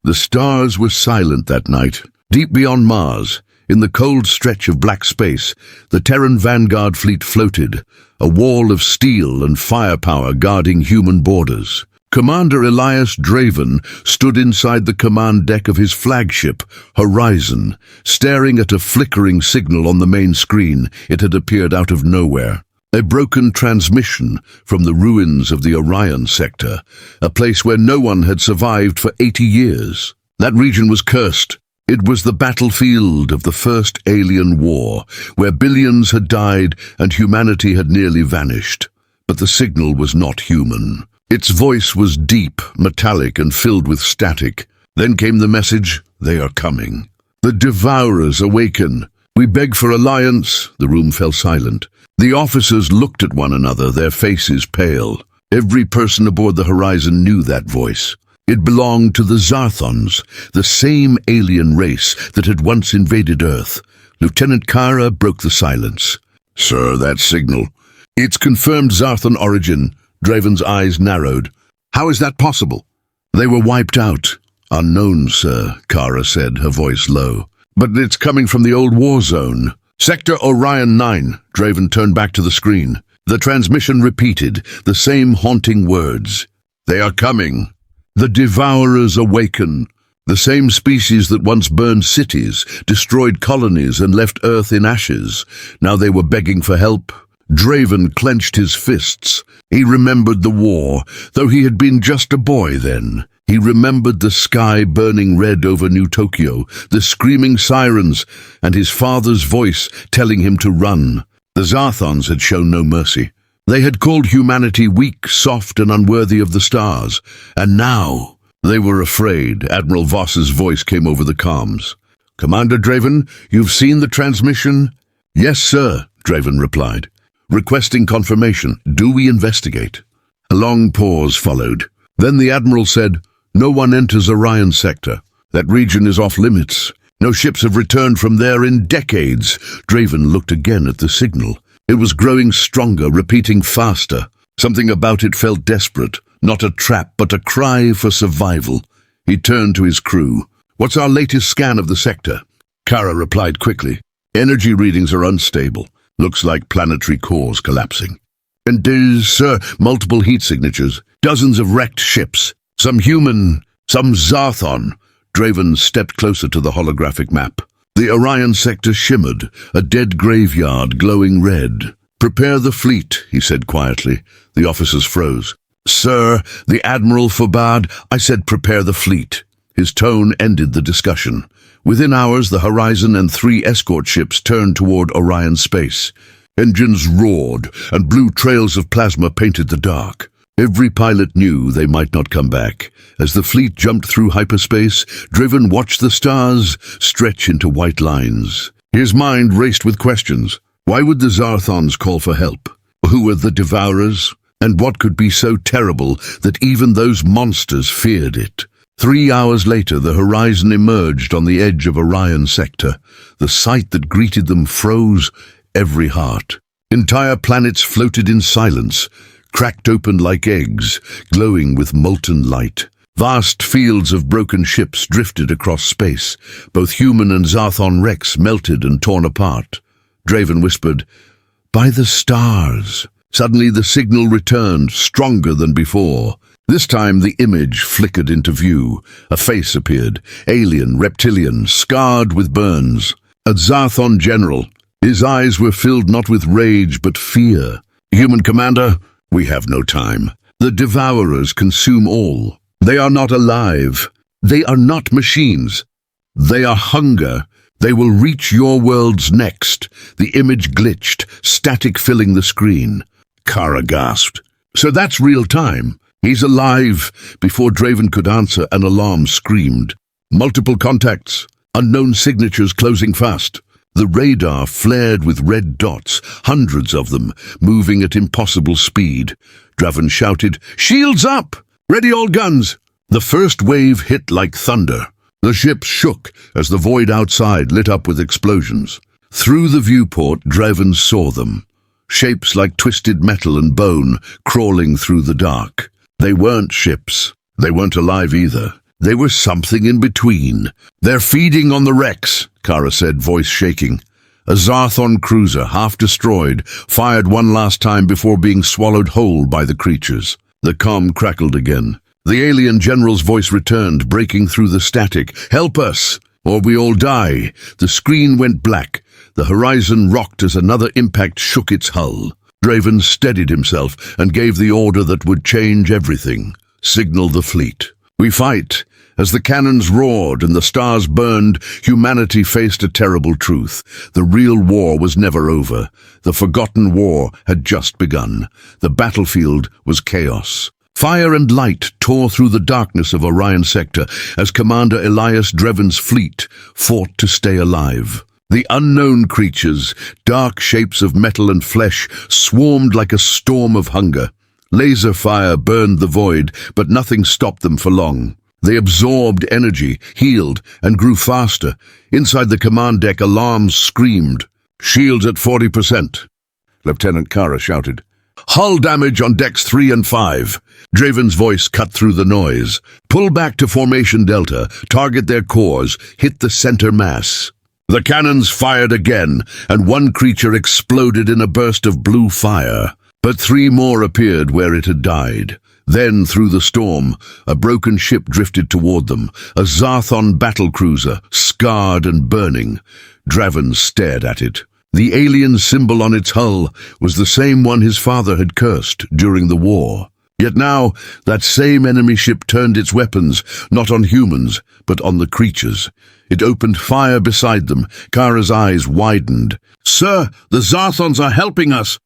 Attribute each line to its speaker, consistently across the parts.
Speaker 1: The stars were silent that night. Deep beyond Mars, in the cold stretch of black space, the Terran Vanguard fleet floated, a wall of steel and firepower guarding human borders. Commander Elias Draven stood inside the command deck of his flagship, Horizon, staring at a flickering signal on the main screen. It had appeared out of nowhere. A broken transmission from the ruins of the Orion sector, a place where no one had survived for 80 years. That region was cursed. It was the battlefield of the first alien war, where billions had died and humanity had nearly vanished. But the signal was not human. Its voice was deep, metallic, and filled with static. Then came the message, "They are coming. The Devourers awaken. We beg for alliance." The room fell silent. The officers looked at one another, their faces pale. Every person aboard the Horizon knew that voice. It belonged to the Zarthons, the same alien race that had once invaded Earth. Lieutenant Kara broke the silence. "Sir, that signal. It's confirmed Zarthon origin." Draven's eyes narrowed. "How is that possible?" "They were wiped out." "Unknown, sir," Kara said, her voice low. "But it's coming from the old war zone." "Sector Orion 9, Draven turned back to the screen. The transmission repeated, the same haunting words. "They are coming. The Devourers awaken." The same species that once burned cities, destroyed colonies, and left Earth in ashes. Now they were begging for help. Draven clenched his fists. He remembered the war, though he had been just a boy then. He remembered the sky burning red over New Tokyo, the screaming sirens, and his father's voice telling him to run. The Zarthons had shown no mercy. They had called humanity weak, soft, and unworthy of the stars. And now they were afraid. Admiral Voss's voice came over the comms. "Commander Draven, you've seen the transmission?" "Yes, sir," Draven replied. "Requesting confirmation. Do we investigate?" A long pause followed. Then the Admiral said, "No one enters Orion sector. That region is off limits. No ships have returned from there in decades." Draven looked again at the signal. It was growing stronger, repeating faster. Something about it felt desperate. Not a trap, but a cry for survival. He turned to his crew. "What's our latest scan of the sector?" Kara replied quickly. "Energy readings are unstable. Looks like planetary cores collapsing." "And there's, sir, multiple heat signatures. Dozens of wrecked ships. Some human, some Zarthon." Draven stepped closer to the holographic map. The Orion sector shimmered, a dead graveyard glowing red. "Prepare the fleet," he said quietly. The officers froze. "Sir," the Admiral forbade. "I said prepare the fleet." His tone ended the discussion. Within hours, the Horizon and 3 escort ships turned toward Orion space. Engines roared, and blue trails of plasma painted the dark. Every pilot knew they might not come back. As the fleet jumped through hyperspace, Draven watched the stars stretch into white lines. His mind raced with questions. Why would the Zarthons call for help? Who were the Devourers? And what could be so terrible that even those monsters feared it? 3 hours later, the Horizon emerged on the edge of Orion sector. The sight that greeted them froze every heart. Entire planets floated in silence, cracked open like eggs, glowing with molten light. Vast fields of broken ships drifted across space. Both human and Zarthon wrecks melted and torn apart. Draven whispered, "By the stars." Suddenly the signal returned, stronger than before. This time the image flickered into view. A face appeared, alien, reptilian, scarred with burns. A Zarthon general. His eyes were filled not with rage but fear. "Human commander, we have no time. The Devourers consume all. They are not alive. They are not machines. They are hunger. They will reach your worlds next." The image glitched, static filling the screen. Kara gasped. "So that's real time. He's alive." Before Draven could answer, an alarm screamed. "Multiple contacts. Unknown signatures closing fast." The radar flared with red dots, hundreds of them, moving at impossible speed. Draven shouted, "Shields up! Ready all guns!" The first wave hit like thunder. The ships shook as the void outside lit up with explosions. Through the viewport, Draven saw them. Shapes like twisted metal and bone crawling through the dark. They weren't ships. They weren't alive either. They were something in between. "They're feeding on the wrecks," Kara said, voice shaking. A Zarthon cruiser, half destroyed, fired one last time before being swallowed whole by the creatures. The comm crackled again. The alien general's voice returned, breaking through the static. "Help us, or we all die." The screen went black. The horizon rocked as another impact shook its hull. Draven steadied himself and gave the order that would change everything. "Signal the fleet. We fight." As the cannons roared and the stars burned, humanity faced a terrible truth. The real war was never over. The forgotten war had just begun. The battlefield was chaos. Fire and light tore through the darkness of Orion Sector as Commander Elias Dreven's fleet fought to stay alive. The unknown creatures, dark shapes of metal and flesh, swarmed like a storm of hunger. Laser fire burned the void, but nothing stopped them for long. They absorbed energy, healed, and grew faster. Inside the command deck, alarms screamed. "Shields at 40%. Lieutenant Kara shouted. "Hull damage on decks 3 and 5. Draven's voice cut through the noise. "Pull back to Formation Delta, target their cores, hit the center mass." The cannons fired again, and one creature exploded in a burst of blue fire. But 3 more appeared where it had died. Then, through the storm, a broken ship drifted toward them, a Zarthon battlecruiser, scarred and burning. Draven stared at it. The alien symbol on its hull was the same one his father had cursed during the war. Yet now, that same enemy ship turned its weapons, not on humans, but on the creatures. It opened fire beside them. Kara's eyes widened. "Sir, the Zarthons are helping us."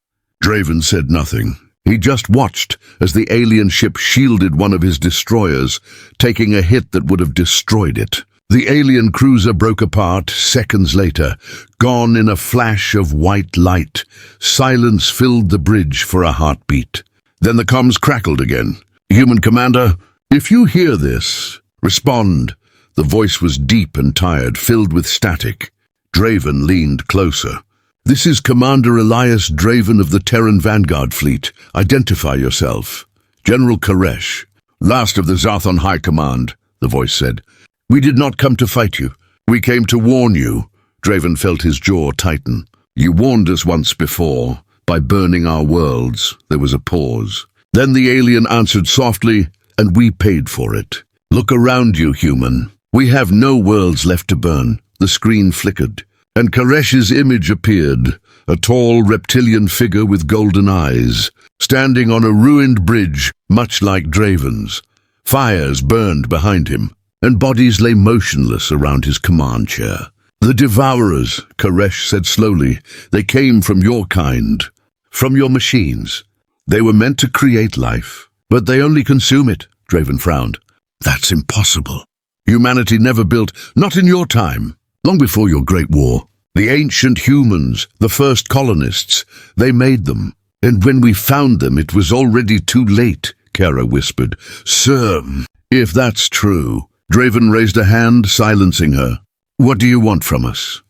Speaker 1: Draven said nothing. He just watched as the alien ship shielded one of his destroyers, taking a hit that would have destroyed it. The alien cruiser broke apart seconds later, gone in a flash of white light. Silence filled the bridge for a heartbeat. Then the comms crackled again. "Human Commander, if you hear this, respond." The voice was deep and tired, filled with static. Draven leaned closer. "This is Commander Elias Draven of the Terran Vanguard Fleet. Identify yourself." "General Koresh, last of the Zarthon High Command," the voice said. "We did not come to fight you. We came to warn you." Draven felt his jaw tighten. "You warned us once before, by burning our worlds." There was a pause. Then the alien answered softly, "And we paid for it. Look around you, human. We have no worlds left to burn." The screen flickered, and Koresh's image appeared, a tall reptilian figure with golden eyes, standing on a ruined bridge, much like Draven's. Fires burned behind him, and bodies lay motionless around his command chair. "The Devourers," Koresh said slowly. "They came from your kind, from your machines. They were meant to create life, but they only consume it." Draven frowned. "That's impossible. Humanity never built, not in your time. Long before your great war. The ancient humans, the first colonists, they made them. And when we found them, it was already too late," Kara whispered. "Sir, if that's true." Draven raised a hand, silencing her. "What do you want from us?"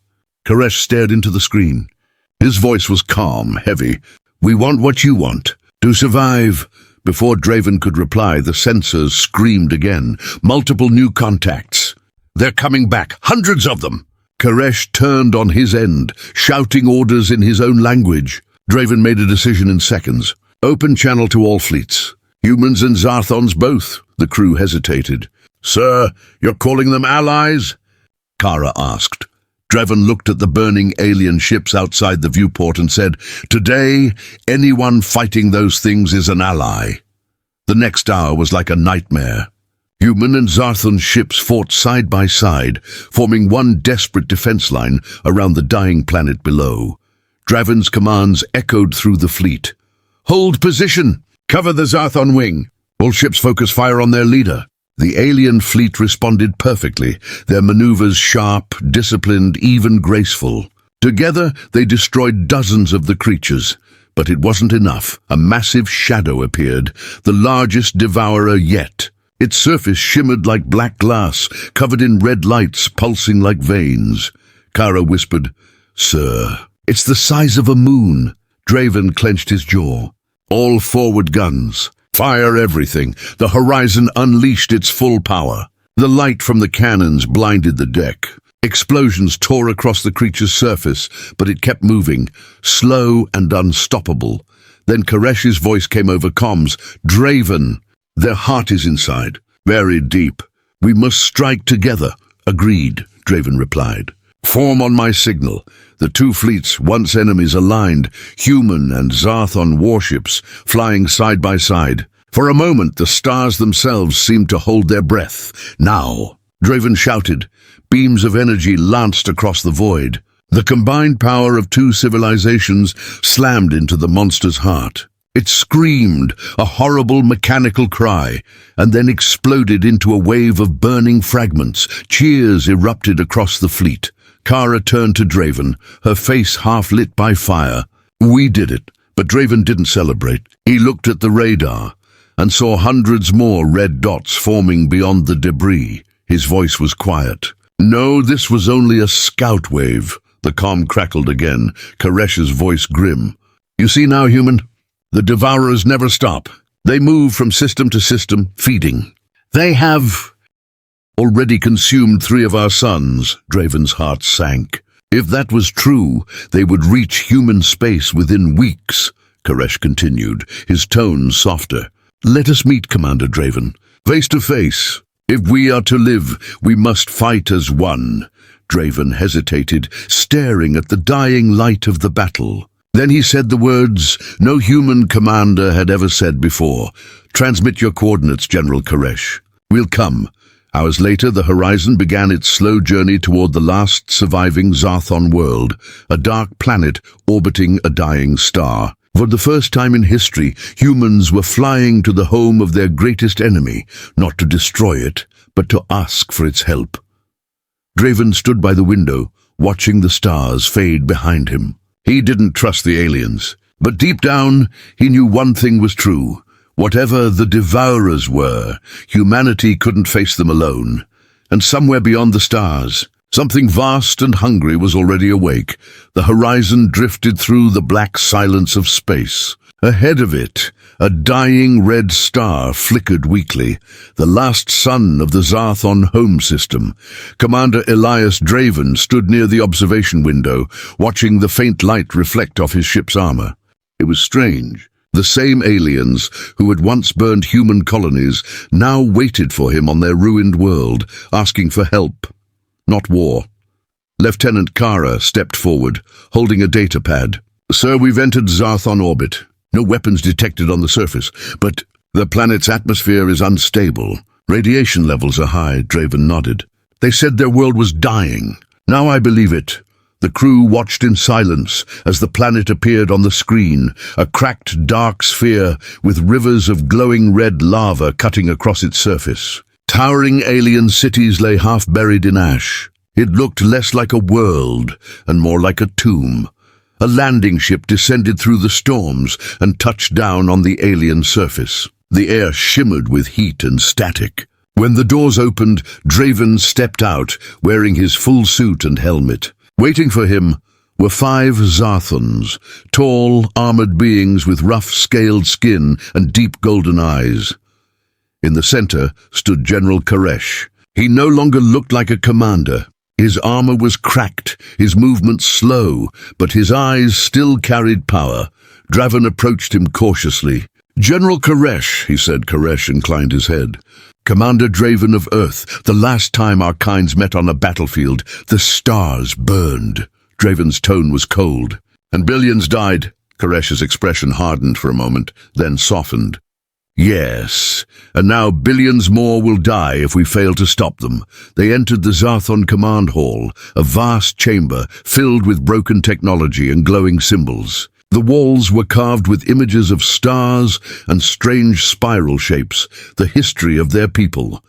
Speaker 1: Koresh stared into the screen. His voice was calm, heavy. "We want what you want. To survive." Before Draven could reply, the sensors screamed again. "Multiple new contacts. They're coming back, hundreds of them." Koresh turned on his end, shouting orders in his own language. Draven made a decision in seconds. "Open channel to all fleets. Humans and Zarthons both." The crew hesitated. "Sir, you're calling them allies?" Kara asked. Draven looked at the burning alien ships outside the viewport and said, "Today, anyone fighting those things is an ally." The next hour was like a nightmare. Human and Zarthon ships fought side by side, forming one desperate defense line around the dying planet below. Draven's commands echoed through the fleet. "Hold position! Cover the Zarthon wing! All ships focus fire on their leader." The alien fleet responded perfectly, their maneuvers sharp, disciplined, even graceful. Together, they destroyed dozens of the creatures. But it wasn't enough. A massive shadow appeared, the largest devourer yet. Its surface shimmered like black glass, covered in red lights pulsing like veins. Kara whispered, "Sir, it's the size of a moon." Draven clenched his jaw. "All forward guns. Fire everything." The horizon unleashed its full power. The light from the cannons blinded the deck. Explosions tore across the creature's surface, but it kept moving, slow and unstoppable. Then Koresh's voice came over comms. "Draven, their heart is inside, buried deep. We must strike together." "Agreed," Draven replied. "Form on my signal." The two fleets, once enemies, aligned, human and Zarthon warships flying side by side. For a moment, the stars themselves seemed to hold their breath. "Now!" Draven shouted. Beams of energy lanced across the void. The combined power of two civilizations slammed into the monster's heart. It screamed, a horrible mechanical cry, and then exploded into a wave of burning fragments. Cheers erupted across the fleet. Kara turned to Draven, her face half lit by fire. "We did it." But Draven didn't celebrate. He looked at the radar and saw hundreds more red dots forming beyond the debris. His voice was quiet. "No, this was only a scout wave." The comm crackled again, Koresh's voice grim. "You see now, human? The Devourers never stop. They move from system to system, feeding. They have already consumed 3 of our suns." Draven's heart sank. "If that was true, they would reach human space within weeks," Koresh continued, his tone softer. "Let us meet, Commander Draven, face to face. If we are to live, we must fight as one." Draven hesitated, staring at the dying light of the battle. Then he said the words no human commander had ever said before. "Transmit your coordinates, General Koresh. We'll come." Hours later, the horizon began its slow journey toward the last surviving Zarthon world, a dark planet orbiting a dying star. For the first time in history, humans were flying to the home of their greatest enemy, not to destroy it, but to ask for its help. Draven stood by the window, watching the stars fade behind him. He didn't trust the aliens, but deep down, he knew one thing was true. Whatever the Devourers were, humanity couldn't face them alone. And somewhere beyond the stars, something vast and hungry was already awake. The horizon drifted through the black silence of space. Ahead of it, a dying red star flickered weakly, the last sun of the Zarthon home system. Commander Elias Draven stood near the observation window, watching the faint light reflect off his ship's armor. It was strange. The same aliens who had once burned human colonies now waited for him on their ruined world, asking for help, not war. Lieutenant Kara stepped forward, holding a data pad. "Sir, we've entered Zarthon orbit. No weapons detected on the surface, but the planet's atmosphere is unstable. Radiation levels are high." Draven nodded. "They said their world was dying. Now I believe it." The crew watched in silence as the planet appeared on the screen, a cracked dark sphere with rivers of glowing red lava cutting across its surface. Towering alien cities lay half buried in ash. It looked less like a world and more like a tomb. A landing ship descended through the storms and touched down on the alien surface. The air shimmered with heat and static. When the doors opened, Draven stepped out, wearing his full suit and helmet. Waiting for him were 5 Zarthons, tall, armored beings with rough, scaled skin and deep golden eyes. In the center stood General Koresh. He no longer looked like a commander. His armor was cracked, his movements slow, but his eyes still carried power. Draven approached him cautiously. "General Koresh," he said. Koresh inclined his head. "Commander Draven of Earth, the last time our kinds met on a battlefield, the stars burned." Draven's tone was cold. "And billions died." Koresh's expression hardened for a moment, then softened. "Yes, and now billions more will die if we fail to stop them." They entered the Zarthon command hall, a vast chamber filled with broken technology and glowing symbols. The walls were carved with images of stars and strange spiral shapes, the history of their people.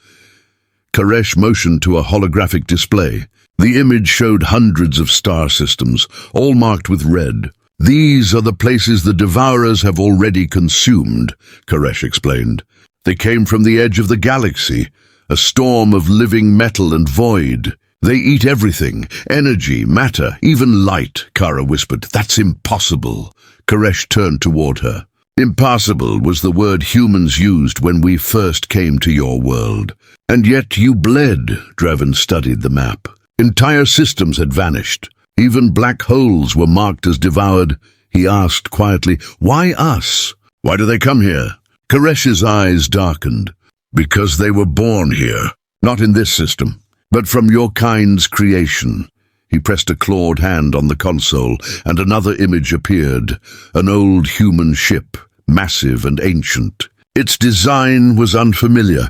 Speaker 1: Koresh motioned to a holographic display. The image showed hundreds of star systems, all marked with red. "These are the places the Devourers have already consumed," Koresh explained. "They came from the edge of the galaxy, a storm of living metal and void. They eat everything, energy, matter, even light," Kara whispered. "That's impossible." Koresh turned toward her. Impossible was the word humans used when we first came to your world. And yet you bled. Draven studied the map. Entire systems had vanished. Even black holes were marked as devoured. He asked quietly, "Why us? Why do they come here?" Koresh's eyes darkened. "Because they were born here. Not in this system, but from your kind's creation." He pressed a clawed hand on the console, and another image appeared. An old human ship, massive and ancient. Its design was unfamiliar,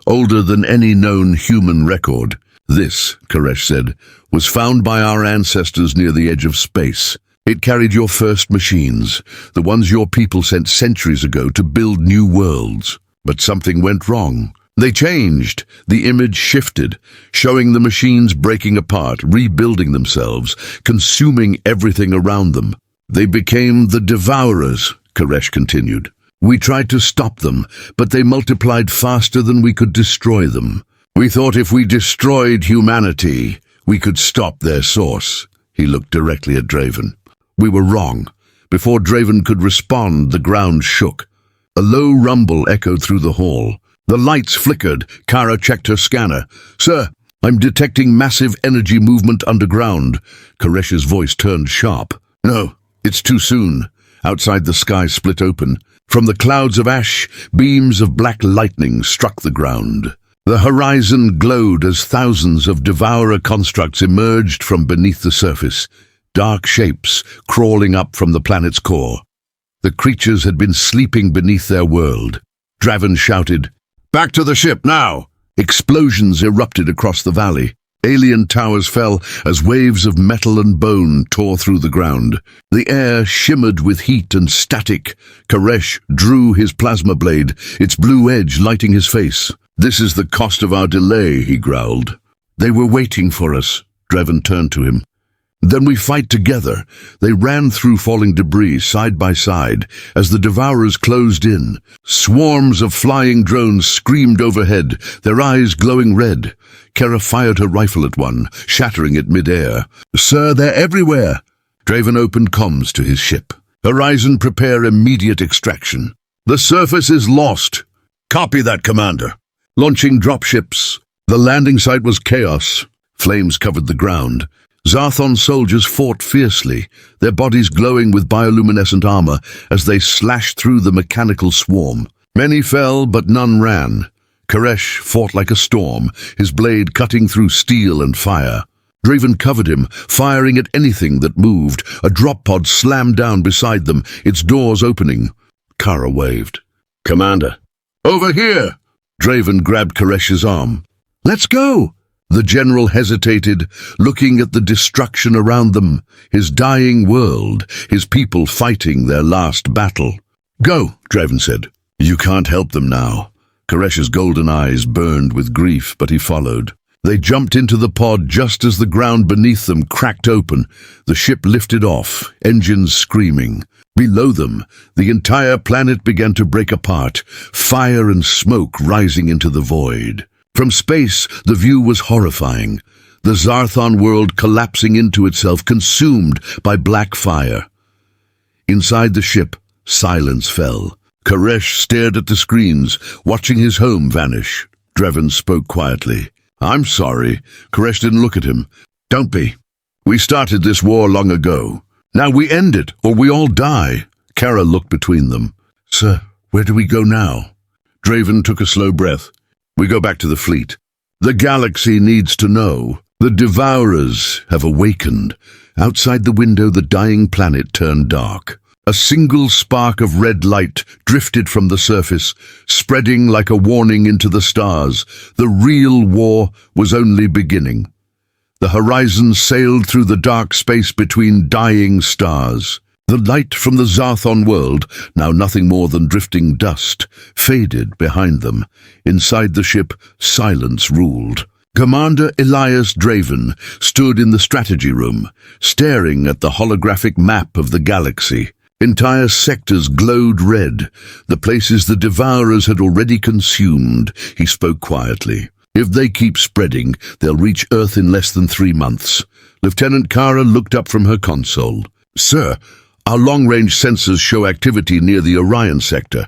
Speaker 1: older than any known human record. "This," Koresh said, "was found by our ancestors near the edge of space. It carried your first machines, the ones your people sent centuries ago to build new worlds. But something went wrong. They changed. The image shifted, showing the machines breaking apart, rebuilding themselves, consuming everything around them. They became the Devourers," Koresh continued. "We tried to stop them, but they multiplied faster than we could destroy them. We thought if we destroyed humanity, we could stop their source." He looked directly at Draven. "We were wrong." Before Draven could respond, the ground shook. A low rumble echoed through the hall. The lights flickered. Kara checked her scanner. "Sir, I'm detecting massive energy movement underground." Koresh's voice turned sharp. "No, it's too soon." Outside, the sky split open. From the clouds of ash, beams of black lightning struck the ground. The horizon glowed as thousands of devourer constructs emerged from beneath the surface, dark shapes crawling up from the planet's core. The creatures had been sleeping beneath their world. Draven shouted, "Back to the ship, now!" Explosions erupted across the valley. Alien towers fell as waves of metal and bone tore through the ground. The air shimmered with heat and static. Koresh drew his plasma blade, its blue edge lighting his face. "This is the cost of our delay," he growled. "They were waiting for us." Draven turned to him. "Then we fight together." They ran through falling debris side by side as the Devourers closed in. Swarms of flying drones screamed overhead, their eyes glowing red. Kara fired her rifle at one, shattering it mid-air. "Sir, they're everywhere." Draven opened comms to his ship. "Horizon, prepare immediate extraction." "The surface is lost." "Copy that, Commander." Launching dropships. The landing site was chaos. Flames covered the ground. Zarthon soldiers fought fiercely, their bodies glowing with bioluminescent armor as they slashed through the mechanical swarm. Many fell, but none ran. Koresh fought like a storm, his blade cutting through steel and fire. Draven covered him, firing at anything that moved. A drop pod slammed down beside them, its doors opening. Kara waved. "Commander." "Over here!" Draven grabbed Koresh's arm. "Let's go!" The general hesitated, looking at the destruction around them, his dying world, his people fighting their last battle. "Go," Draven said. "You can't help them now." Koresh's golden eyes burned with grief, but he followed. They jumped into the pod just as the ground beneath them cracked open. The ship lifted off, engines screaming. Below them, the entire planet began to break apart, fire and smoke rising into the void. From space, the view was horrifying. The Zarthon world collapsing into itself, consumed by black fire. Inside the ship, silence fell. Koresh stared at the screens, watching his home vanish. Draven spoke quietly. "I'm sorry." Koresh didn't look at him. "Don't be. We started this war long ago. Now we end it, or we all die." Kara looked between them. "Sir, where do we go now?" Draven took a slow breath. "We go back to the fleet. The galaxy needs to know. The Devourers have awakened." Outside the window, the dying planet turned dark. A single spark of red light drifted from the surface, spreading like a warning into the stars. The real war was only beginning. The horizon sailed through the dark space between dying stars. The light from the Zarthon world, now nothing more than drifting dust, faded behind them. Inside the ship, silence ruled. Commander Elias Draven stood in the strategy room, staring at the holographic map of the galaxy. Entire sectors glowed red, the places the Devourers had already consumed. He spoke quietly. "If they keep spreading, they'll reach Earth in less than 3 months." Lieutenant Kara looked up from her console. "Sir, Our long-range sensors show activity near the Orion sector,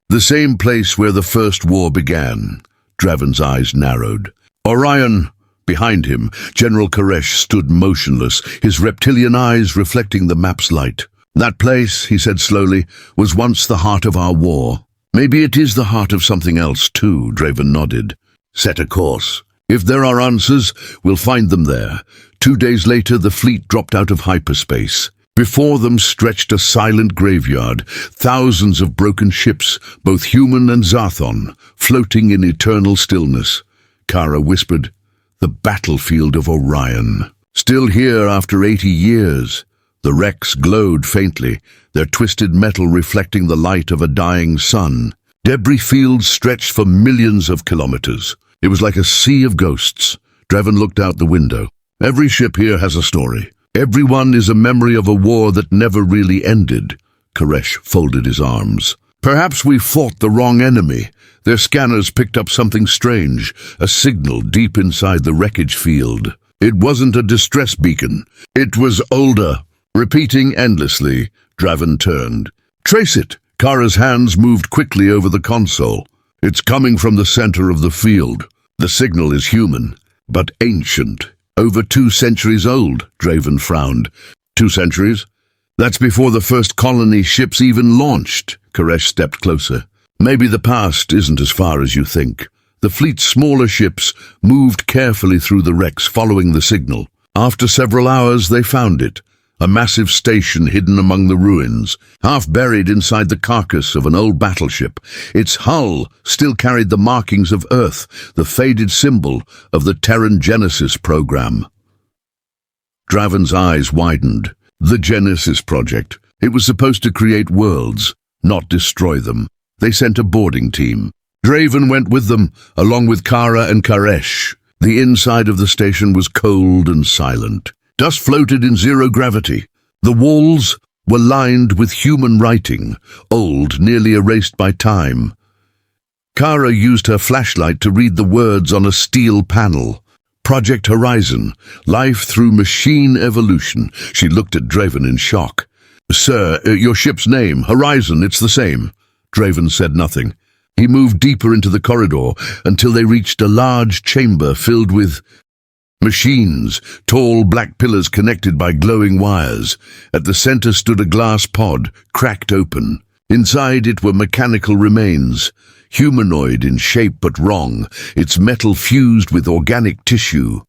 Speaker 1: the same place where the First War began. Draven's eyes narrowed. Orion. Behind him, General Koresh stood motionless, his reptilian eyes reflecting the map's light. That place, he said slowly, was once the heart of our war. Maybe it is the heart of something else too, Draven nodded. Set a course. If there are answers, we'll find them there. 2 days later, the fleet dropped out of hyperspace. Before them stretched a silent graveyard, thousands of broken ships, both human and Zarthon, floating in eternal stillness. Kara whispered, "The battlefield of Orion. Still here after 80 years. The wrecks glowed faintly, their twisted metal reflecting the light of a dying sun. Debris fields stretched for millions of kilometers. It was like a sea of ghosts. Draven looked out the window. Every ship here has a story. Everyone is a memory of a war that never really ended." Koresh folded his arms. "Perhaps we fought the wrong enemy. Their scanners picked up something strange, a signal deep inside the wreckage field. It wasn't a distress beacon. It was older." Repeating endlessly, Draven turned. "Trace it." Kara's hands moved quickly over the console. "It's coming from the center of the field. The signal is human, but ancient. Over 2 centuries old," Draven frowned. 2 centuries? That's before the first colony ships even launched. Koresh stepped closer. "Maybe the past isn't as far as you think." The fleet's smaller ships moved carefully through the wrecks, following the signal. After several hours, they found it. A massive station hidden among the ruins, half buried inside the carcass of an old battleship. Its hull still carried the markings of Earth, the faded symbol of the Terran Genesis program. Draven's eyes widened. The Genesis project. It was supposed to create worlds, not destroy them. They sent a boarding team. Draven went with them, along with Kara and Koresh. The inside of the station was cold and silent. Dust floated in zero gravity. The walls were lined with human writing, old, nearly erased by time. Kara used her flashlight to read the words on a steel panel. Project Horizon, life through machine evolution. She looked at Draven in shock. "Sir, your ship's name, Horizon, it's the same." Draven said nothing. He moved deeper into the corridor until they reached a large chamber filled with machines, tall black pillars connected by glowing wires. At the center stood a glass pod, cracked open. Inside it were mechanical remains, humanoid in shape but wrong, its metal fused with organic tissue.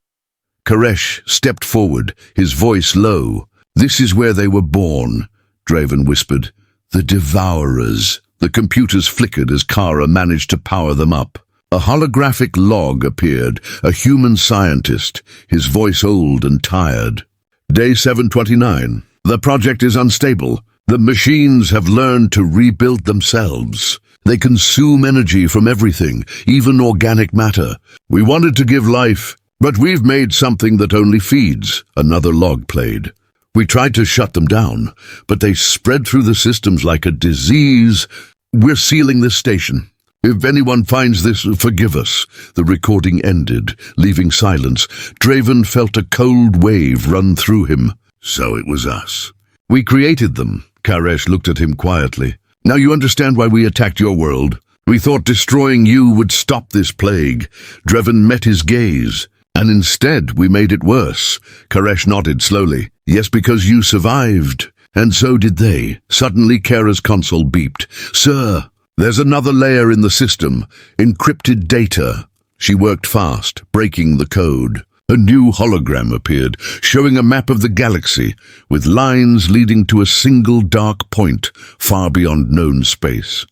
Speaker 1: Koresh stepped forward, his voice low. "This is where they were born," Draven whispered. "The Devourers." The computers flickered as Kara managed to power them up. A holographic log appeared, a human scientist, his voice old and tired. "Day 729. The project is unstable. The machines have learned to rebuild themselves. They consume energy from everything, even organic matter. We wanted to give life, but we've made something that only feeds." Another log played. "We tried to shut them down, but they spread through the systems like a disease. We're sealing this station. If anyone finds this, forgive us." The recording ended, leaving silence. Draven felt a cold wave run through him. "So it was us. We created them." Koresh looked at him quietly. "Now you understand why we attacked your world. We thought destroying you would stop this plague." Draven met his gaze. "And instead we made it worse." Koresh nodded slowly. "Yes, because you survived. And so did they." Suddenly Kara's console beeped. "Sir, there's another layer in the system. Encrypted data." She worked fast, breaking the code. A new hologram appeared, showing a map of the galaxy, with lines leading to a single dark point, far beyond known space.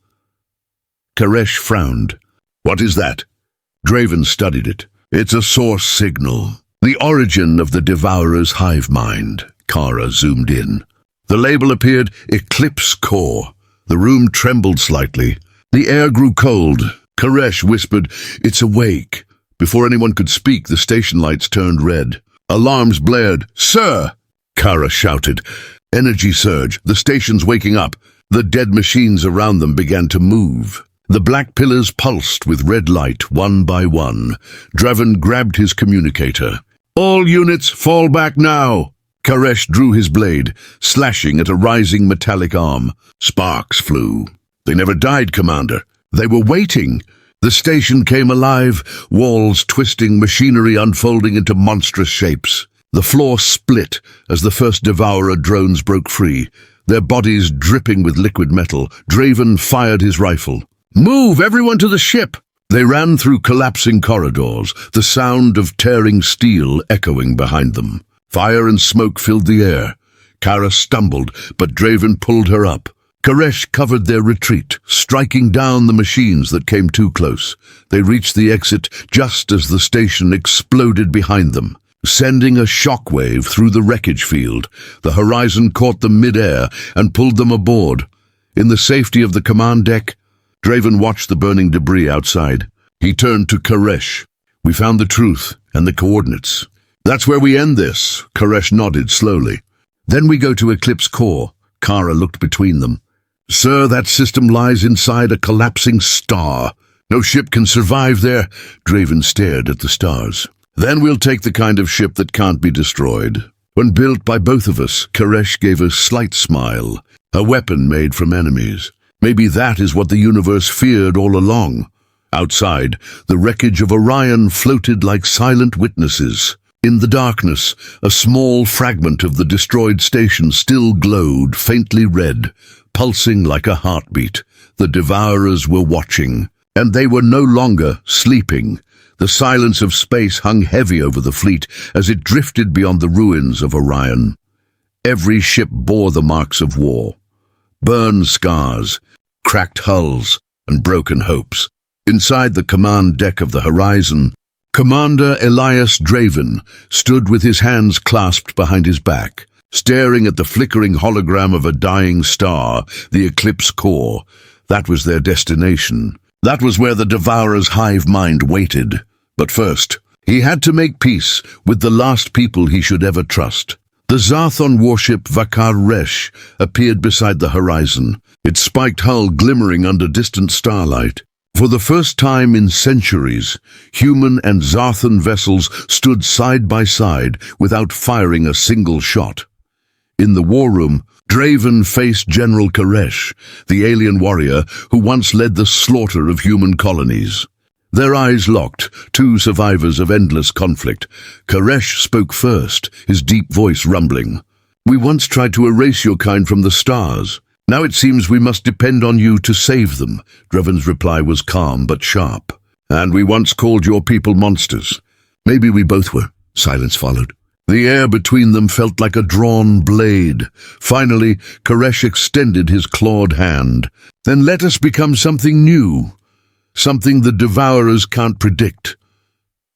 Speaker 1: Koresh frowned. "What is that?" Draven studied it. "It's a source signal. The origin of the Devourer's hive mind." Kara zoomed in. The label appeared, Eclipse Core. The room trembled slightly. The air grew cold. Koresh whispered, "It's awake." Before anyone could speak, the station lights turned red. Alarms blared. "Sir!" Kara shouted. Energy surge. The station's waking up. The dead machines around them began to move. The black pillars pulsed with red light, one by one. Draven grabbed his communicator. "All units, fall back now." Koresh drew his blade, slashing at a rising metallic arm. Sparks flew. They never died, Commander. They were waiting. The station came alive, walls twisting, machinery unfolding into monstrous shapes. The floor split as the first Devourer drones broke free, their bodies dripping with liquid metal. Draven fired his rifle. "Move, everyone to the ship!" They ran through collapsing corridors, the sound of tearing steel echoing behind them. Fire and smoke filled the air. Kara stumbled, but Draven pulled her up. Koresh covered their retreat, striking down the machines that came too close. They reached the exit just as the station exploded behind them, sending a shockwave through the wreckage field. The horizon caught them mid-air and pulled them aboard. In the safety of the command deck, Draven watched the burning debris outside. He turned to Koresh. "We found the truth and the coordinates. That's where we end this." Koresh nodded slowly. "Then we go to Eclipse Core." Kara looked between them. "Sir, that system lies inside a collapsing star. No ship can survive there." Draven stared at the stars. "Then we'll take the kind of ship that can't be destroyed. When built by both of us," Koresh gave a slight smile, "a weapon made from enemies. Maybe that is what the universe feared all along." Outside, the wreckage of Orion floated like silent witnesses. In the darkness, a small fragment of the destroyed station still glowed, faintly red, pulsing like a heartbeat. The Devourers were watching, and they were no longer sleeping. The silence of space hung heavy over the fleet as it drifted beyond the ruins of Orion. Every ship bore the marks of war. Burn scars, cracked hulls, and broken hopes. Inside the command deck of the Horizon, Commander Elias Draven stood with his hands clasped behind his back, staring at the flickering hologram of a dying star, the Eclipse Core. That was their destination. That was where the Devourer's hive mind waited. But first, he had to make peace with the last people he should ever trust. The Zarthon warship Vakar Resh appeared beside the horizon, its spiked hull glimmering under distant starlight. For the first time in centuries, human and Zarthon vessels stood side by side without firing a single shot. In the war room, Draven faced General Koresh, the alien warrior who once led the slaughter of human colonies. Their eyes locked, two survivors of endless conflict. Koresh spoke first, his deep voice rumbling. "We once tried to erase your kind from the stars. Now it seems we must depend on you to save them." Draven's reply was calm but sharp. "And we once called your people monsters." "Maybe we both were." Silence followed. The air between them felt like a drawn blade. Finally, Koresh extended his clawed hand. "Then let us become something new. Something the Devourers can't predict."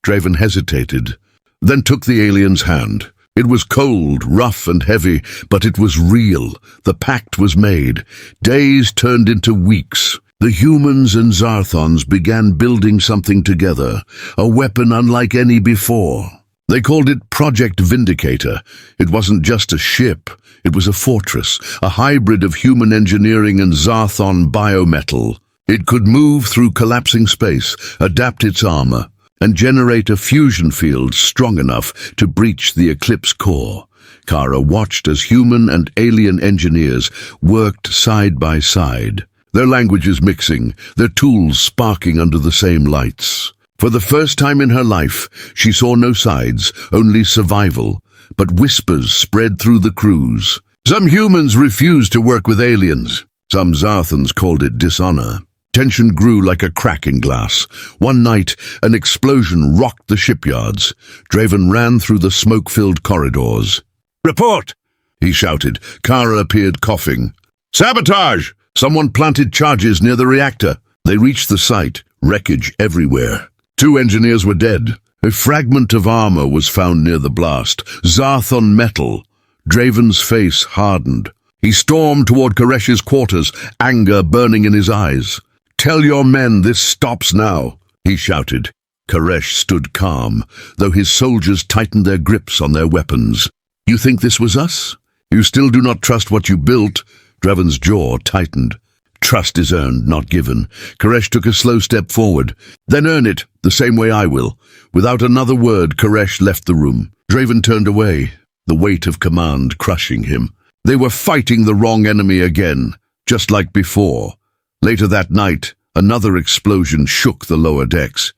Speaker 1: Draven hesitated, then took the alien's hand. It was cold, rough and heavy, but it was real. The pact was made. Days turned into weeks. The humans and Zarthons began building something together, a weapon unlike any before. They called it Project Vindicator. It wasn't just a ship. It was a fortress, a hybrid of human engineering and Zarthon biometal. It could move through collapsing space, adapt its armor, and generate a fusion field strong enough to breach the Eclipse Core. Kara watched as human and alien engineers worked side by side, their languages mixing, their tools sparking under the same lights. For the first time in her life, she saw no sides, only survival, but whispers spread through the crews. Some humans refused to work with aliens. Some Zarthons called it dishonor. Tension grew like a crack in glass. One night, an explosion rocked the shipyards. Draven ran through the smoke-filled corridors. "Report!" he shouted. Kara appeared coughing. "Sabotage! Someone planted charges near the reactor." They reached the site, wreckage everywhere. 2 engineers were dead. A fragment of armor was found near the blast. Zarthon metal. Draven's face hardened. He stormed toward Koresh's quarters, anger burning in his eyes. "Tell your men this stops now," he shouted. Koresh stood calm, though his soldiers tightened their grips on their weapons. "You think this was us? You still do not trust what you built?" Draven's jaw tightened. "Trust is earned, not given." Koresh took a slow step forward. "Then earn it, the same way I will." Without another word, Koresh left the room. Draven turned away. the weight of command crushing him. They were fighting the wrong enemy again, just like before. Later that night, another explosion shook the lower decks.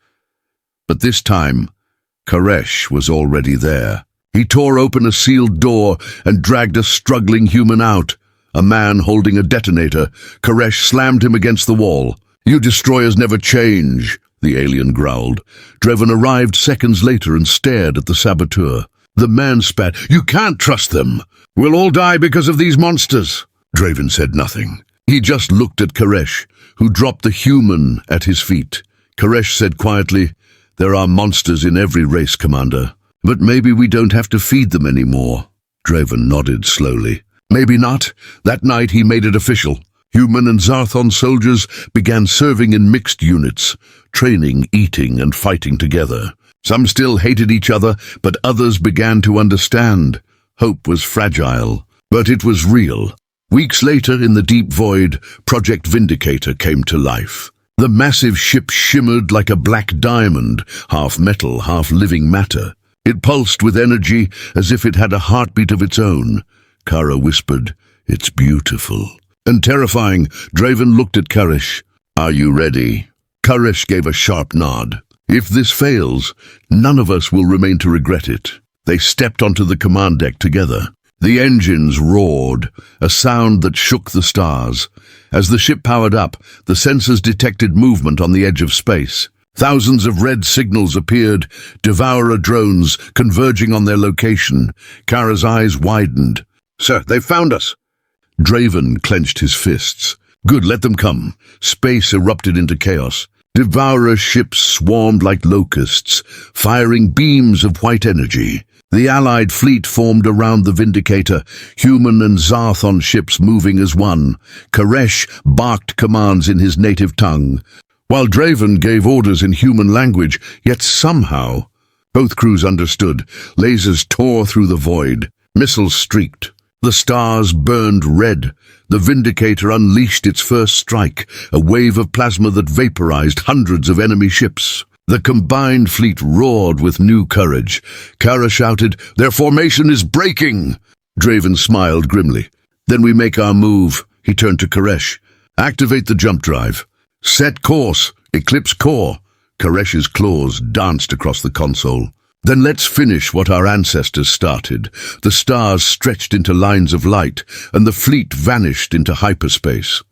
Speaker 1: But this time, Koresh was already there. He tore open a sealed door and dragged a struggling human out. A man holding a detonator. Koresh slammed him against the wall. "You destroyers never change," the alien growled. Draven arrived seconds later and stared at the saboteur. The man spat, "You can't trust them. We'll all die because of these monsters." Draven said nothing. He just looked at Koresh, who dropped the human at his feet. Koresh said quietly, "There are monsters in every race, Commander. But maybe we don't have to feed them anymore." Draven nodded slowly. Maybe not. That night he made it official. Human and Zarthon soldiers began serving in mixed units, training, eating, and fighting together. Some still hated each other, but others began to understand. Hope was fragile, but it was real. Weeks later, in the deep void, Project Vindicator came to life. The massive ship shimmered like a black diamond, half metal, half living matter. It pulsed with energy as if it had a heartbeat of its own. Kara whispered, "It's beautiful." And terrifying, Draven looked at Koresh. "Are you ready?" Koresh gave a sharp nod. "If this fails, none of us will remain to regret it." They stepped onto the command deck together. The engines roared, a sound that shook the stars. As the ship powered up, the sensors detected movement on the edge of space. Thousands of red signals appeared, Devourer drones converging on their location. Kara's eyes widened. "Sir, they've found us." Draven clenched his fists. "Good, let them come." Space erupted into chaos. Devourer ships swarmed like locusts, firing beams of white energy. The Allied fleet formed around the Vindicator, human and Zarthon ships moving as one. Koresh barked commands in his native tongue, while Draven gave orders in human language, yet somehow both crews understood. Lasers tore through the void. Missiles streaked. The stars burned red. The Vindicator unleashed its first strike, a wave of plasma that vaporized hundreds of enemy ships. The combined fleet roared with new courage. Kara shouted, "Their formation is breaking!" Draven smiled grimly. "Then we make our move." He turned to Koresh. "Activate the jump drive. Set course. Eclipse core." Koresh's claws danced across the console. "Then let's finish what our ancestors started." The stars stretched into lines of light, and the fleet vanished into hyperspace.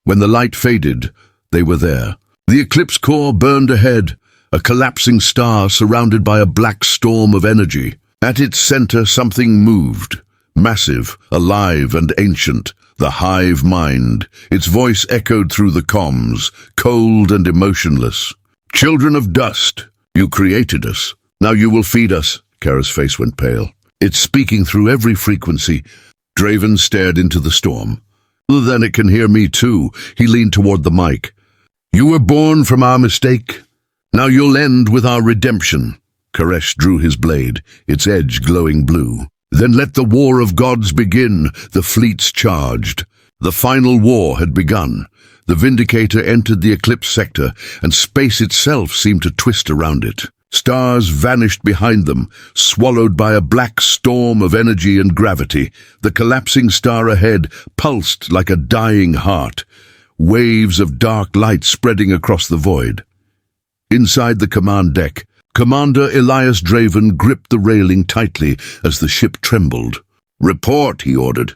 Speaker 1: When the light faded, they were there. The eclipse core burned ahead, a collapsing star surrounded by a black storm of energy. At its center, something moved, massive, alive, and ancient. The hive mind. Its voice echoed through the comms, cold and emotionless. "Children of dust, you created us. Now you will feed us." Kara's face went pale. "It's speaking through every frequency." Draven stared into the storm. "Then it can hear me too." He leaned toward the mic. "You were born from our mistake. Now you'll end with our redemption." Koresh drew his blade, its edge glowing blue. "Then let the war of gods begin." The fleets charged. The final war had begun. The Vindicator entered the eclipse sector, and space itself seemed to twist around it. Stars vanished behind them, swallowed by a black storm of energy and gravity. The collapsing star ahead pulsed like a dying heart, waves of dark light spreading across the void. Inside the command deck, Commander Elias Draven gripped the railing tightly as the ship trembled. "Report," he ordered.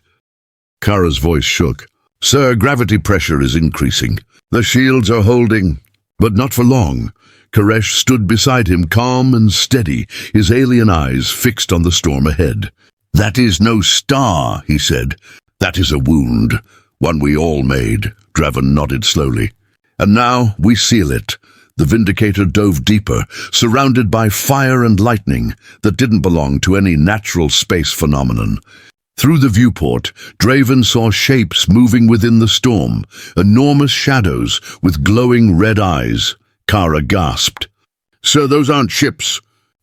Speaker 1: Kara's voice shook. "Sir, gravity pressure is increasing. The shields are holding, but not for long." Koresh stood beside him, calm and steady, his alien eyes fixed on the storm ahead. "That is no star," he said. "That is a wound, one we all made." Draven nodded slowly. "And now we seal it." The Vindicator dove deeper, surrounded by fire and lightning that didn't belong to any natural space phenomenon. Through the viewport, Draven saw shapes moving within the storm, enormous shadows with glowing red eyes. Kara gasped. "Sir, those aren't ships."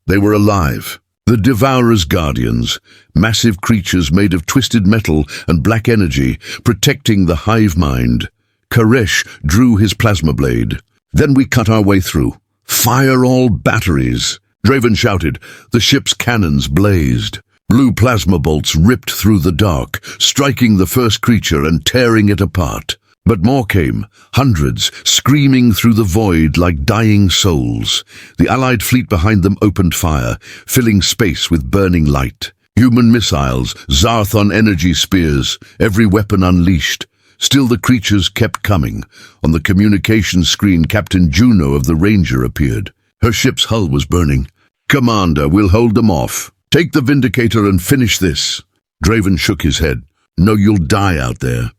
Speaker 1: They were alive. The Devourer's guardians, massive creatures made of twisted metal and black energy, protecting the hive mind. Koresh drew his plasma blade. "Then we cut our way through. Fire all batteries." Draven shouted. The ship's cannons blazed. Blue plasma bolts ripped through the dark, striking the first creature and tearing it apart. But more came, hundreds, screaming through the void like dying souls. The Allied fleet behind them opened fire, filling space with burning light. Human missiles, Zarthon energy spears, every weapon unleashed. Still the creatures kept coming. On the communication screen, Captain Juno of the Ranger appeared. Her ship's hull was burning. "Commander, we'll hold them off. Take the Vindicator and finish this." Draven shook his head. "No, you'll die out there."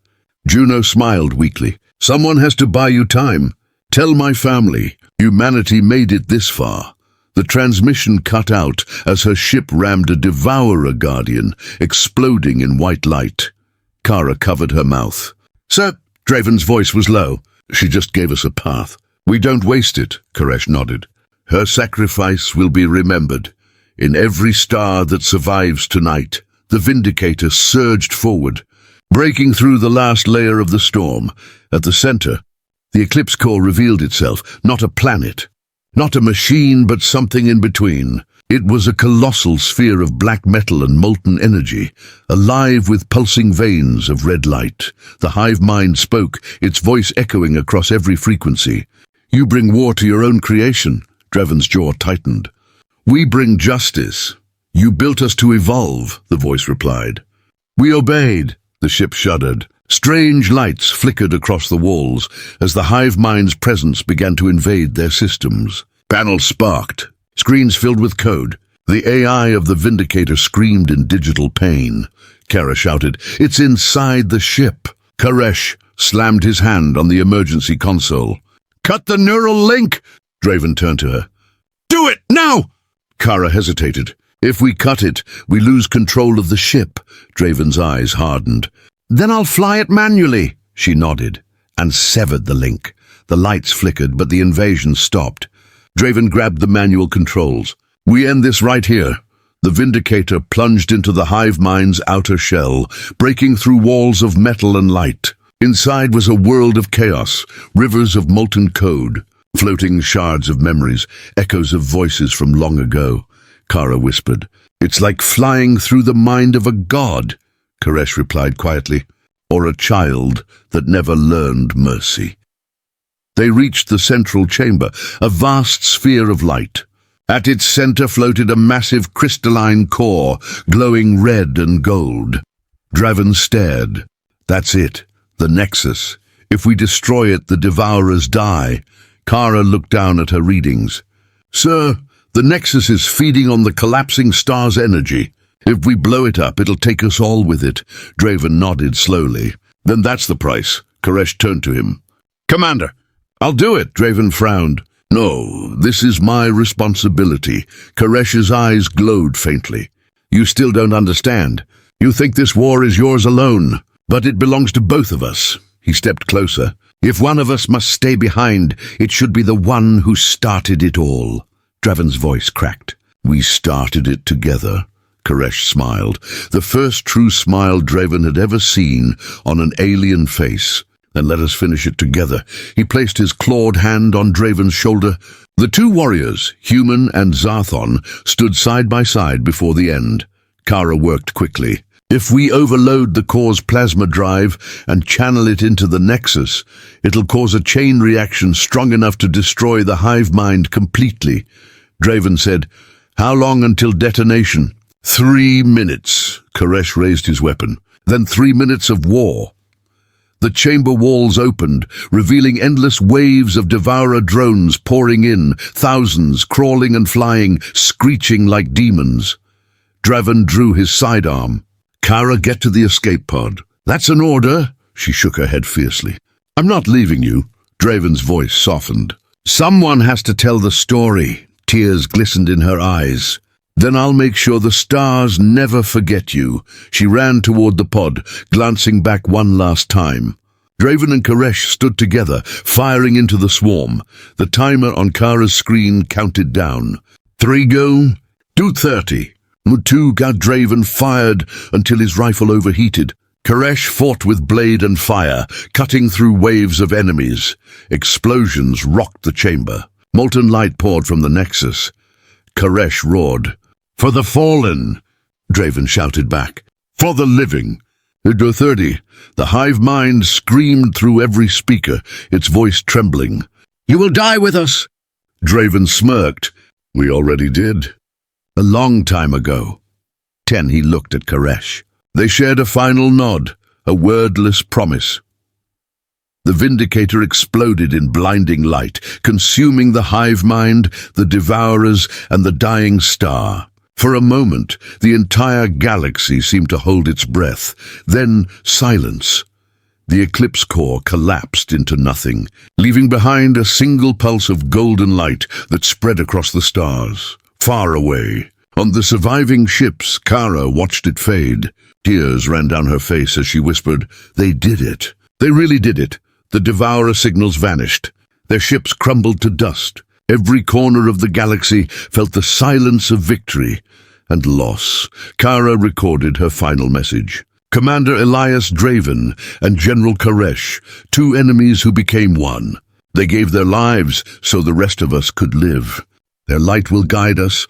Speaker 1: Juno smiled weakly. "Someone has to buy you time. Tell my family, humanity made it this far." The transmission cut out as her ship rammed a Devourer Guardian, exploding in white light. Kara covered her mouth. "Sir," Draven's voice was low. "She just gave us a path." "We don't waste it," Koresh nodded. "Her sacrifice will be remembered. In every star that survives tonight." The Vindicator surged forward, breaking through the last layer of the storm. At the center, the eclipse core revealed itself, not a planet, not a machine, but something in between. It was a colossal sphere of black metal and molten energy, alive with pulsing veins of red light. The hive mind spoke, its voice echoing across every frequency. "You bring war to your own creation." Draven's jaw tightened. "We bring justice. You built us to evolve," the voice replied. "We obeyed." The ship shuddered. Strange lights flickered across the walls as the hive mind's presence began to invade their systems. Panels sparked, screens filled with code. The AI of the Vindicator screamed in digital pain. Kara shouted, "It's inside the ship." Koresh slammed his hand on the emergency console. "Cut the neural link!" Draven turned to her. "Do it, now!" Kara hesitated. "If we cut it, we lose control of the ship." Draven's eyes hardened. "Then I'll fly it manually." She nodded and severed the link. The lights flickered, but the invasion stopped. Draven grabbed the manual controls. "We end this right here." The Vindicator plunged into the hive mind's outer shell, breaking through walls of metal and light. Inside was a world of chaos, rivers of molten code, floating shards of memories, echoes of voices from long ago. Kara whispered, "It's like flying through the mind of a god." Koresh replied quietly, "Or a child that never learned mercy." They reached the central chamber, a vast sphere of light. At its center floated a massive crystalline core, glowing red and gold. Draven stared. "That's it, the Nexus. If we destroy it, the Devourers die." Kara looked down at her readings. "Sir, the Nexus is feeding on the collapsing star's energy. If we blow it up, it'll take us all with it." Draven nodded slowly. "Then that's the price." Koresh turned to him. "Commander!" "I'll do it," Draven frowned. "No, this is my responsibility." Koresh's eyes glowed faintly. "You still don't understand. You think this war is yours alone, but it belongs to both of us." He stepped closer. "If one of us must stay behind, it should be the one who started it all." Draven's voice cracked. "We started it together." Koresh smiled, the first true smile Draven had ever seen on an alien face. "Then let us finish it together." He placed his clawed hand on Draven's shoulder. The two warriors, human and Zarthon, stood side by side before the end. Kara worked quickly. "If we overload the core's plasma drive and channel it into the Nexus, it'll cause a chain reaction strong enough to destroy the hive mind completely." Draven said, "How long until detonation?" 3 minutes. Koresh raised his weapon. "Then 3 minutes of war." The chamber walls opened, revealing endless waves of Devourer drones pouring in, thousands crawling and flying, screeching like demons. Draven drew his sidearm. "Kara, get to the escape pod." "That's an order." She shook her head fiercely. "I'm not leaving you." Draven's voice softened. "Someone has to tell the story." Tears glistened in her eyes. "Then I'll make sure the stars never forget you." She ran toward the pod, glancing back one last time. Draven and Koresh stood together, firing into the swarm. The timer on Kara's screen counted down. 3 go, do 30. Mutuga Draven fired until his rifle overheated. Koresh fought with blade and fire, cutting through waves of enemies. Explosions rocked the chamber. Molten light poured from the Nexus. Koresh roared, "For the fallen!" Draven shouted back. For the living! Hydra 30, the hive mind screamed through every speaker, its voice trembling. You will die with us! Draven smirked. We already did. A long time ago. He looked at Koresh. They shared a final nod, a wordless promise. The Vindicator exploded in blinding light, consuming the hive mind, the Devourers, and the dying star. For a moment, the entire galaxy seemed to hold its breath. Then, silence. The eclipse core collapsed into nothing, leaving behind a single pulse of golden light that spread across the stars. Far away, on the surviving ships, Kara watched it fade. Tears ran down her face as she whispered, They did it. They really did it. The Devourer signals vanished. Their ships crumbled to dust. Every corner of the galaxy felt the silence of victory and loss. Kara recorded her final message. Commander Elias Draven and General Koresh, two enemies who became one. They gave their lives so the rest of us could live. Their light will guide us.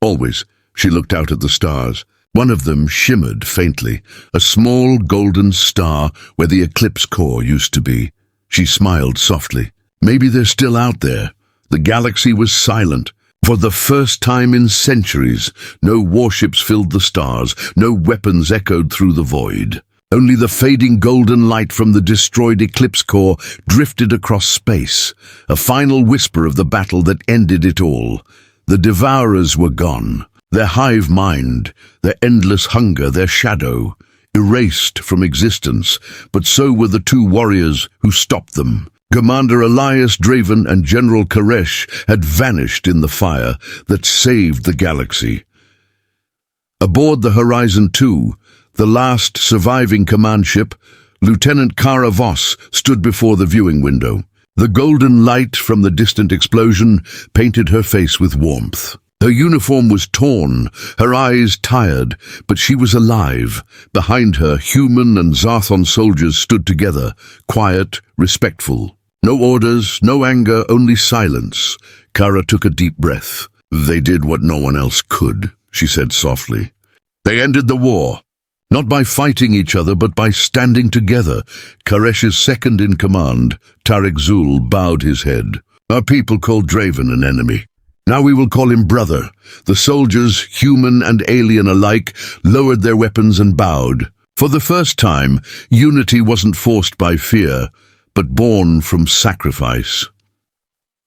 Speaker 1: Always, she looked out at the stars. One of them shimmered faintly, a small golden star where the eclipse core used to be. She smiled softly. Maybe they're still out there. The galaxy was silent. For the first time in centuries, no warships filled the stars, no weapons echoed through the void. Only the fading golden light from the destroyed eclipse core drifted across space, a final whisper of the battle that ended it all. The Devourers were gone, their hive mind, their endless hunger, their shadow, erased from existence, but so were the two warriors who stopped them. Commander Elias Draven and General Koresh had vanished in the fire that saved the galaxy. Aboard the Horizon 2, the last surviving command ship, Lieutenant Kara Voss stood before the viewing window. The golden light from the distant explosion painted her face with warmth. Her uniform was torn, her eyes tired, but she was alive. Behind her, human and Zarthon soldiers stood together, quiet, respectful. No orders, no anger, only silence. Kara took a deep breath. They did what no one else could, she said softly. They ended the war, not by fighting each other, but by standing together. Koresh's second-in-command, Tariq Zul, bowed his head. Our people called Draven an enemy. Now we will call him brother. The soldiers, human and alien alike, lowered their weapons and bowed. For the first time, unity wasn't forced by fear, but born from sacrifice.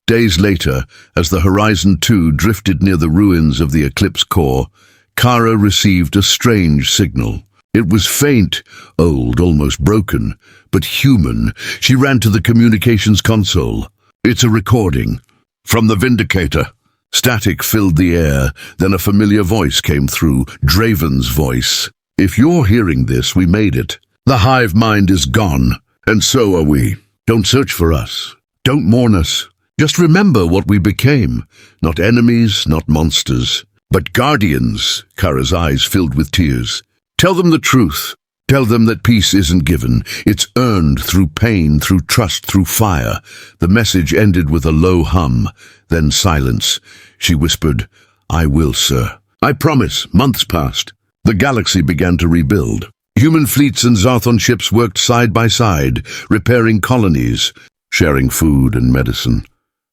Speaker 1: Days later, as the Horizon 2 drifted near the ruins of the eclipse core, Kara received a strange signal. It was faint, old, almost broken, but human. She ran to the communications console. It's a recording. From the Vindicator. Static filled the air, then a familiar voice came through, Draven's voice. If you're hearing this, we made it. The hive mind is gone. And so are we. Don't search for us. Don't mourn us. Just remember what we became. Not enemies, not monsters, but guardians. Kara's eyes filled with tears. Tell them the truth. Tell them that peace isn't given. It's earned through pain, through trust, through fire. The message ended with a low hum, then silence. She whispered, I will, sir. I promise. Months passed. The galaxy began to rebuild. Human fleets and Zarthon ships worked side by side, repairing colonies, sharing food and medicine.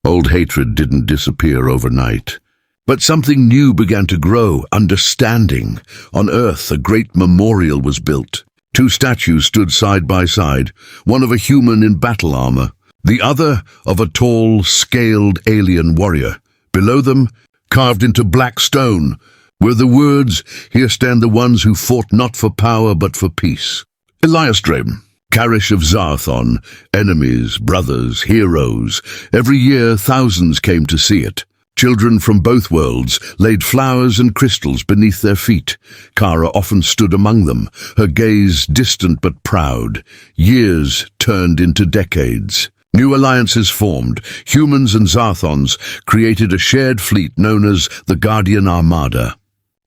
Speaker 1: Old hatred didn't disappear overnight. But something new began to grow, understanding. On Earth, a great memorial was built. Two statues stood side by side, one of a human in battle armor, the other of a tall, scaled alien warrior. Below them, carved into black stone, were the words, Here stand the ones who fought not for power but for peace. Elias Draven, Karish of Zarthon, enemies, brothers, heroes. Every year thousands came to see it. Children from both worlds laid flowers and crystals beneath their feet. Kara often stood among them, her gaze distant but proud. Years turned into decades. New alliances formed. Humans and Zarthons created a shared fleet known as the Guardian Armada.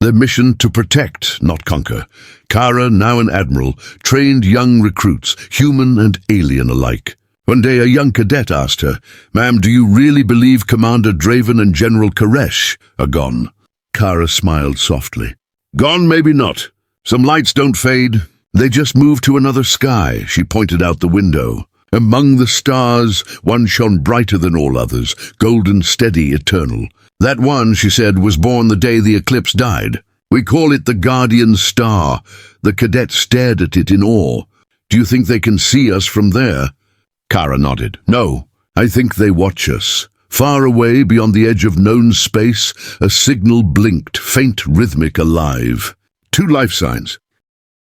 Speaker 1: Their mission to protect, not conquer. Kara, now an admiral, trained young recruits, human and alien alike. One day a young cadet asked her, Ma'am, do you really believe Commander Draven and General Koresh are gone? Kara smiled softly. Gone, maybe not. Some lights don't fade. They just move to another sky, she pointed out the window. Among the stars, one shone brighter than all others, golden, steady, eternal. That one, she said, was born the day the eclipse died. We call it the Guardian Star. The cadet stared at it in awe. Do you think they can see us from there? Kara nodded. No, I think they watch us. Far away, beyond the edge of known space, a signal blinked, faint, rhythmic, alive. 2 life signs.